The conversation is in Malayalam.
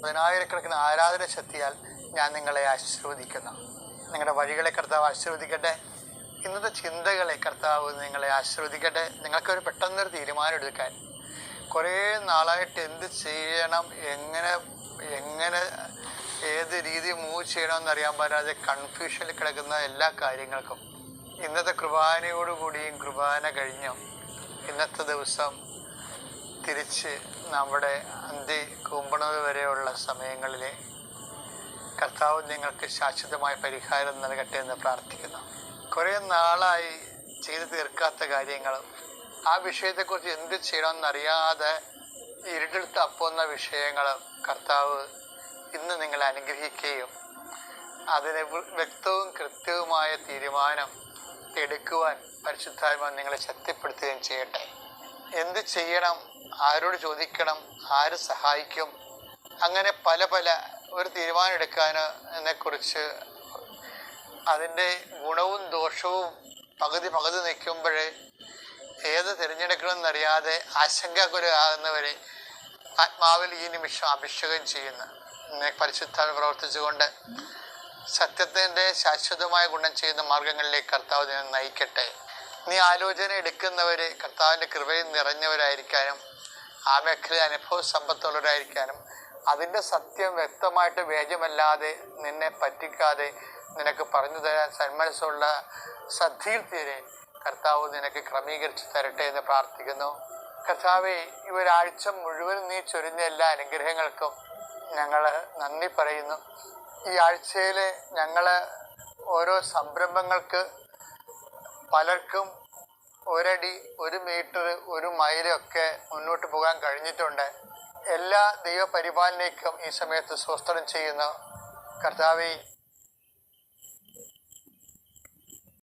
പതിനായിരക്കണക്കിന് ആരാധന ശക്തിയാൽ ഞാൻ നിങ്ങളെ ആശീർവദിക്കുന്നു. നിങ്ങളുടെ വഴികളെ കർത്താവ് ആശീർവദിക്കട്ടെ. ഇന്നത്തെ ചിന്തകളെ കർത്താവ് നിങ്ങളെ ആശീർവദിക്കട്ടെ. നിങ്ങൾക്കൊരു പെട്ടെന്നൊരു തീരുമാനം എടുക്കാൻ, കുറേ നാളായിട്ട് എന്ത് ചെയ്യണം, എങ്ങനെ ഏത് രീതി മൂവ് ചെയ്യണമെന്നറിയാൻ പറ്റാതെ കൺഫ്യൂഷനിൽ കിടക്കുന്ന എല്ലാ കാര്യങ്ങൾക്കും ഇന്നത്തെ കുർബാനയോടുകൂടിയും കുർബാന കഴിഞ്ഞും ഇന്നത്തെ ദിവസം തിരിച്ച് നമ്മുടെ അന്തി കൂമ്പണത് വരെയുള്ള സമയങ്ങളിൽ കർത്താവ് നിങ്ങൾക്ക് ശാശ്വതമായ പരിഹാരം നൽകട്ടെ എന്ന് പ്രാർത്ഥിക്കുന്നു. കുറേ നാളായി ചെയ്തു തീർക്കാത്ത കാര്യങ്ങളും ആ വിഷയത്തെക്കുറിച്ച് എന്ത് ചെയ്യണമെന്നറിയാതെ ഇരുട്ടെടുത്ത് അപ്പുന്ന വിഷയങ്ങളും കർത്താവ് ഇന്ന് നിങ്ങളെ അനുഗ്രഹിക്കുകയും അതിന് വ്യക്തവും കൃത്യവുമായ തീരുമാനം എടുക്കുവാൻ പരിശുദ്ധാത്മാവ് നിങ്ങളെ ശക്തിപ്പെടുത്തുകയും ചെയ്യട്ടെ. എന്ത് ചെയ്യണം, ആരോട് ചോദിക്കണം, ആര് സഹായിക്കും, അങ്ങനെ പല ഒരു തീരുമാനം എടുക്കാനെക്കുറിച്ച് അതിൻ്റെ ഗുണവും ദോഷവും പകുതി നിൽക്കുമ്പോഴേ ഏത് തിരഞ്ഞെടുക്കണമെന്നറിയാതെ ആശങ്കാകുലരാകുന്നവരെ ആത്മാവിൽ ഈ നിമിഷം അഭിഷേകം ചെയ്യുന്നു. പരിശുദ്ധാത്മാവ് പ്രവർത്തിച്ചുകൊണ്ട് സത്യത്തിൻ്റെ ശാശ്വതമായ ഗുണം ചെയ്യുന്ന മാർഗങ്ങളിലേക്ക് കർത്താവ് നിന്നെ നയിക്കട്ടെ. നീ ആലോചന എടുക്കുന്നവർ കർത്താവിൻ്റെ കൃപയിൽ നിറഞ്ഞവരായിരിക്കാനും ആ മേഖലയിൽ അനുഭവ സമ്പത്തുള്ളവരായിരിക്കാനും അതിൻ്റെ സത്യം വ്യക്തമായിട്ട് വേജമല്ലാതെ നിന്നെ പറ്റിക്കാതെ നിനക്ക് പറഞ്ഞു തരാൻ സന്മനസ്സുള്ള ശ്രദ്ധയിൽ തീരെ കർത്താവ് നിനക്ക് ക്രമീകരിച്ച് തരട്ടെ എന്ന് പ്രാർത്ഥിക്കുന്നു. കർത്താവെ, ഈ ഒരാഴ്ച മുഴുവൻ നീ ചൊരിഞ്ഞ എല്ലാ അനുഗ്രഹങ്ങൾക്കും ഞങ്ങൾ നന്ദി പറയുന്നു. ഈ ആഴ്ചയിൽ ഞങ്ങൾ ഓരോ സംരംഭങ്ങൾക്ക് പലർക്കും 1 അടി 1 മീറ്റർ 1 മൈലൊക്കെ മുന്നോട്ട് പോകാൻ കഴിഞ്ഞിട്ടുണ്ട്. എല്ലാ ദൈവപരിപാലനയ്ക്കും ഈ സമയത്ത് സ്വസ്ത്രം ചെയ്യുന്നു. കർത്താവെ,